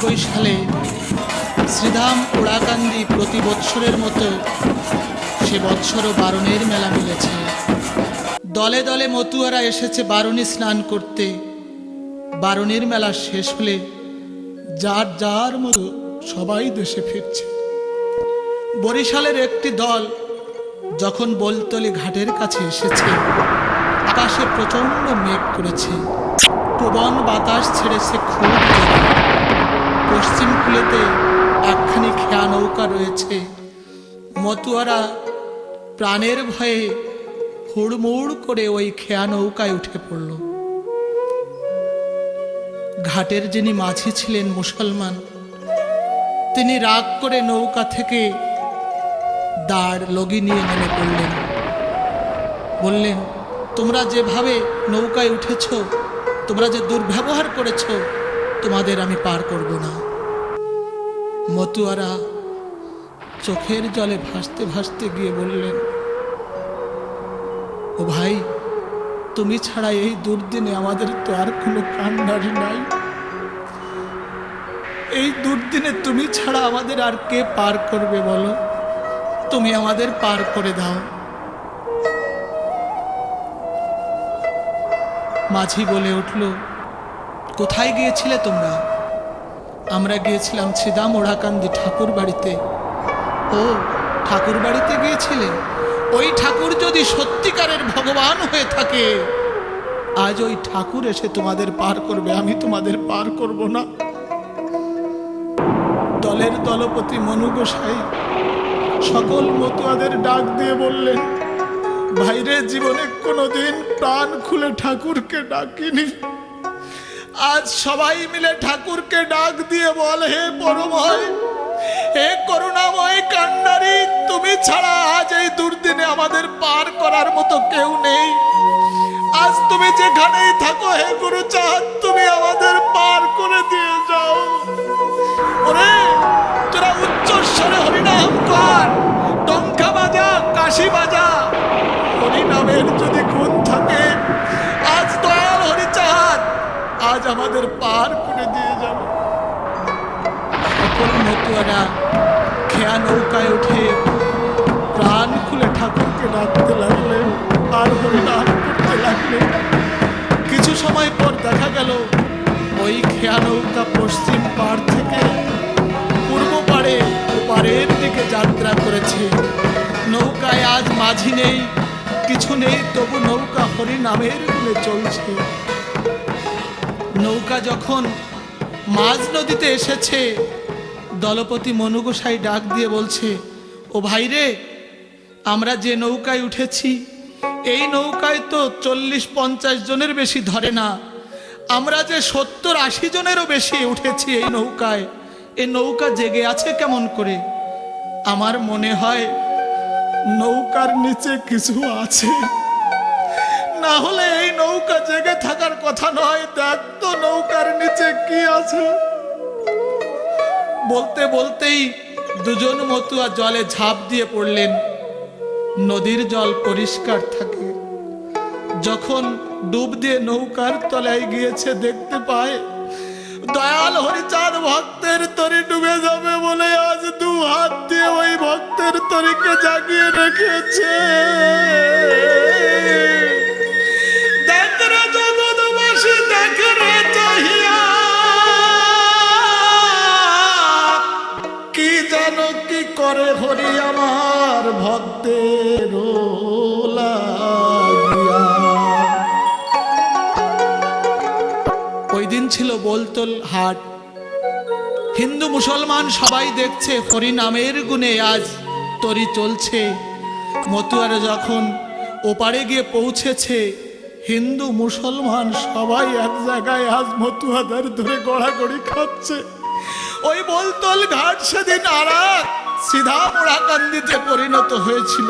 1991 সালে শ্রীধাম ওড়াকান্দি প্রতি বৎসরের মতো সে বৎসরও বারণের মেলা মিলেছে। দলে দলে মতুয়ারা এসেছে বারণী স্নান করতে। বারণের মেলা শেষ হলে যার যার মতো সবাই দেশে ফিরছে। বরিশালের একটি দল যখন বোলতলি ঘাটের কাছে এসেছে, আকাশে প্রচণ্ড মেঘ করেছে, প্রবণ বাতাস ছেড়েছে খুব জোরে। পশ্চিম কূলেতে একখানি খেয়া নৌকা রয়েছে। মতুয়ারা প্রাণের ভয়ে হুড়মুড় করে ওই খেয়া নৌকায় উঠে পড়ল। ঘাটের যিনি মাঝি ছিলেন মুসলমান, তিনি রাগ করে নৌকা থেকে দাঁড় লগি নিয়ে নেমে পড়লেন। বললেন, তোমরা যেভাবে নৌকায় উঠেছ, তোমরা যে দুর্ব্যবহার করেছ, তোমাদের আমি পার করব না। মতুয়ারা চোখের জলে ভাসতে ভাসতে গিয়ে বললেন, ও ভাই, তুমি ছাড়া এই দুর্দিনে আমাদের তো আর কোনো কান্ডারি নাই। এই দুর্দিনে তুমি ছাড়া আমাদের আর কে পার করবে বলো? তুমি আমাদের পার করে দাও। মাঝি বলে উঠল, কোথায় গিয়েছিলে তোমরা? আমরা গিয়েছিলাম শ্রীধাম ওড়াকান্দি ঠাকুর বাড়িতে। ও, ঠাকুর বাড়িতে গিয়েছিলে? ওই ঠাকুর যদি সত্যিকারের ভগবান হয়ে থাকে, আজ ওই ঠাকুর এসে তোমাদের পার করবে, আমি তোমাদের পার করব না। দলের দলপতি মনু গোসাই সকল মতুয়াদের ডাক দিয়ে বললেন, ভাইরে, জীবনে কোনোদিন প্রাণ খুলে ঠাকুরকে ডাকিনি। আজ সবাই মিলে ঠাকুরকে ডাক দিয়ে বল, হে পরময়, হে করুণাময় কান্ডারি, তুমি ছাড়া আজ এই দুর্দিনে আমাদের পার করার মতো কেউ নেই। আজ তুমি যেখানেই থাকো, হে গুরুচাঁদ, তুমি আমাদের পার করে দিয়ে যাও। ওরে, তোরা উচ্চস্বরে হরিনাম কর, টঙ্কা বাজা, কাশি বাজা। হরিনামের যদি গুণ থাকে, আজ দয়াল হরিচাঁদ আজ আমাদের পার করে দিয়ে যাবে। সকল মতুয়ারা খেয়া নৌকায় উঠে প্রাণ খুলে ঠাকুরকে ডাকতে লাগলেন আর হরিনাম করতে লাগলেন। কিছু সময় পর দেখা গেল ওই খেয়া নৌকা পশ্চিম পাড় থেকে পূর্ব পাড়ে পাড়ের দিকে যাত্রা করেছে। নৌকায় আজ মাঝি নেই, কিছু নেই, তবু নৌকা হরিনামের গুণে চলছে। নৌকা যখন মাঝ নদীতে এসেছে, দলপতি মনু গোসাই ডাক দিয়ে বলছে, ও ভাইরে, আমরা যে নৌকায় উঠেছি, এই নৌকায় তো 40-50 জনের বেশি ধরে না। আমরা যে 70-80 জনেরও বেশি উঠেছি এই নৌকায়। এই নৌকা জেগে আছে কেমন করে? আমার মনে হয় নৌকার নিচে কিছু আছে, না হলে এই নৌকা জেগে থাকার কথা নয়। দেখ তো নৌকার নিচে কি আছে। বলতে বলতেই দুজন মতুয়া জলে ঝাঁপ দিয়ে পড়লেন। নদীর জল পরিষ্কার থাকে। যখন ডুব দিয়ে নৌকার তলায় গিয়েছে, দেখতে পায় দয়াল হরিচাঁদ ভক্তের তরি ডুবে যাবে বলে আজ 2 হাত দিয়ে ওই ভক্তের তরিকে জাগিয়ে রেখেছে। দেখ রে জগৎবাসী, দেখ রে চাহিয়া, কি জানো কি করে হরি আমার ভক্তের লাগিয়া। ওই দিন ছিল বোলতল হাট। হিন্দু মুসলমান সবাই দেখছে হরিনামের গুণে আজ তরি চলছে। মতুয়ারা যখন ওপারে গিয়ে পৌঁছেছে, হিন্দু মুসলমান সবাই এক জায়গায় আজ মতুয়াদের ধরে গড়াগড়ি খাচ্ছে। ওই বোলতল ঘাট সেদিন আরাক শ্রীধাম ওড়াকান্দিতে পরিণত হয়েছিল।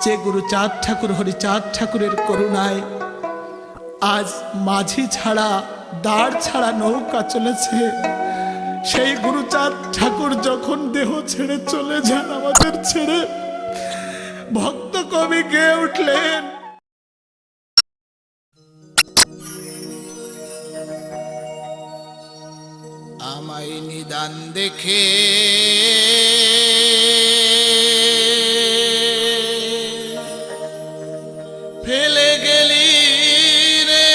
যে গুরুচাঁদ ঠাকুর হরিচাঁদ ঠাকুরের করুণায় আজ মাঝি ছাড়া, দাঁড় ছাড়া নৌকা চলেছে। সেই গুরুচাঁদ ঠাকুর যখন দেহ ছেড়ে চলে যান আমাদের ছেড়ে, ভক্ত কবি গেয়ে উঠলেন, আমায় নিদান দেখে ফেলে গেলি রে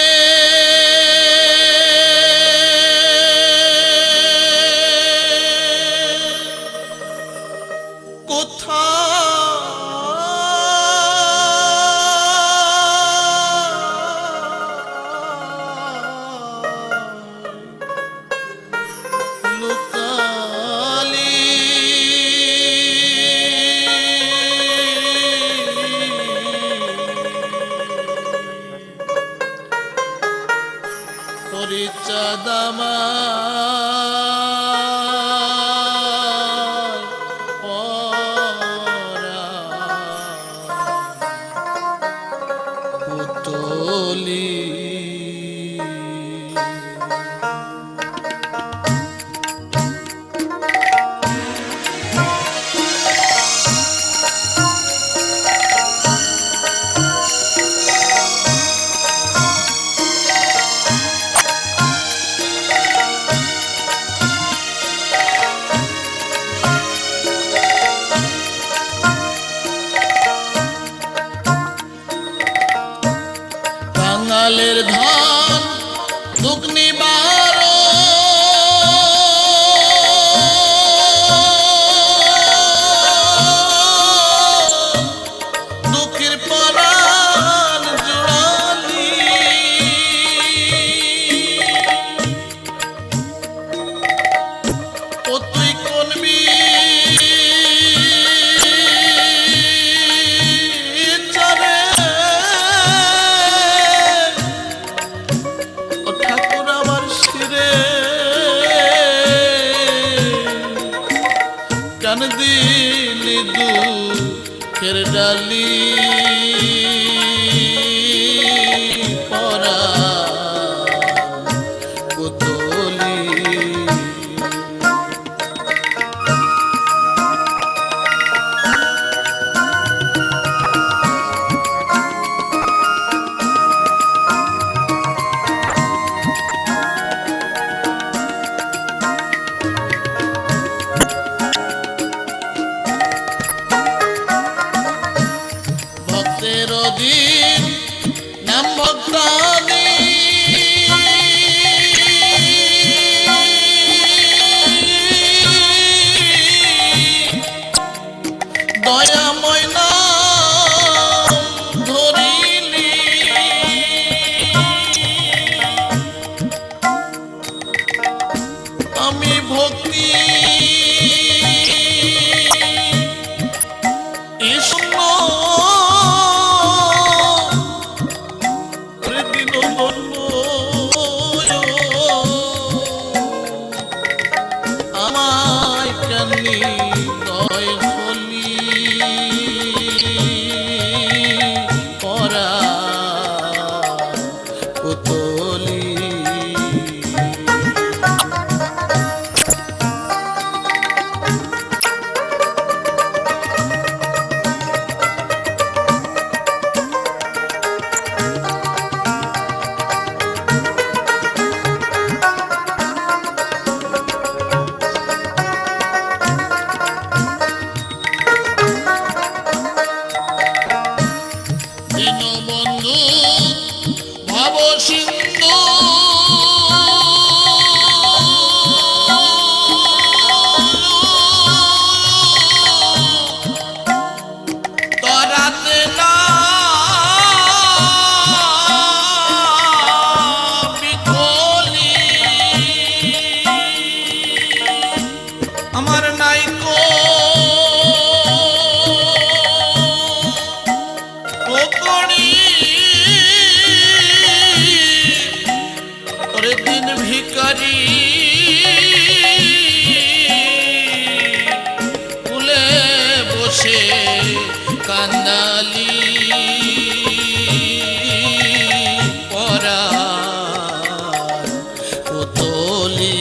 চাঁদামা পুতলি কাঙালের ধান দুগ্নি বারো দুঃখের পরাণ জোয়ালি ও তুই কোনবি কান দিলি দুঃখের ডালি পরা পুতলি দিন নাম ভক্তানি দয়াময় নাম ধরিলি আমি ভক্তি আমায় কান্নি দয় হলি পরা পুতলি দীনবন্ধু ভব সিন্ধু তরাতে না বিকলি আমার নাইকো দিন ভিখারি কুলে বসে কান্দালি পরা পুতলি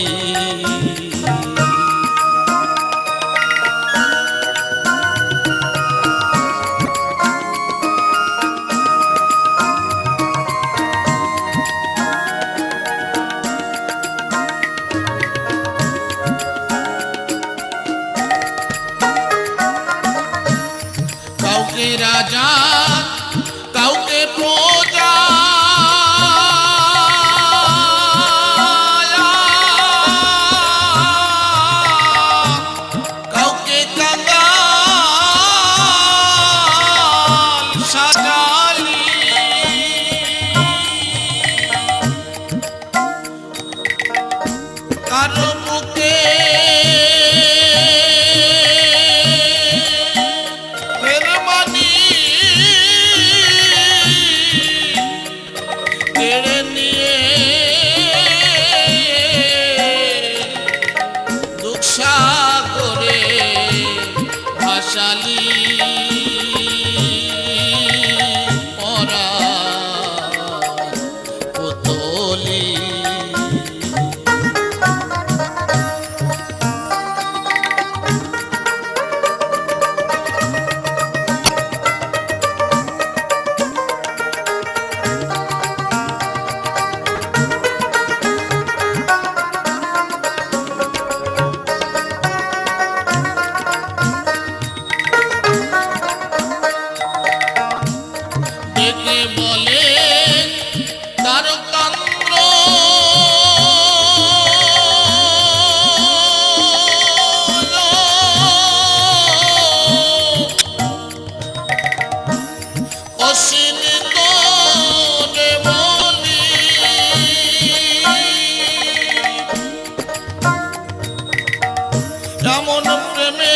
অমন প্রেমে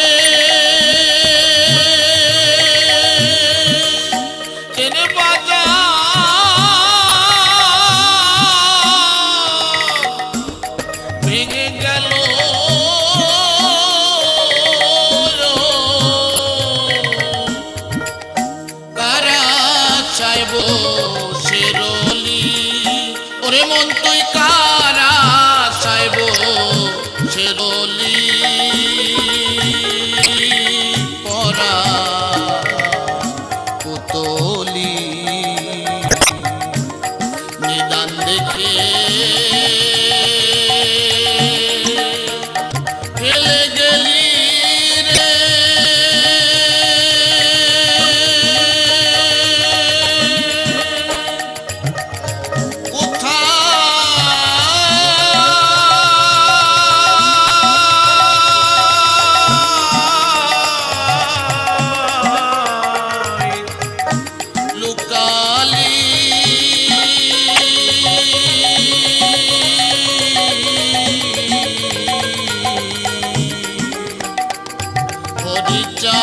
টেনে বাজা ভেঙে গেল কারা চাইব শিরলি ওরে মন তুই কারা চাইব শিরলি পরা পুতলি নিদান দেখে ফেলে গেলি রে লুকালি হরিচা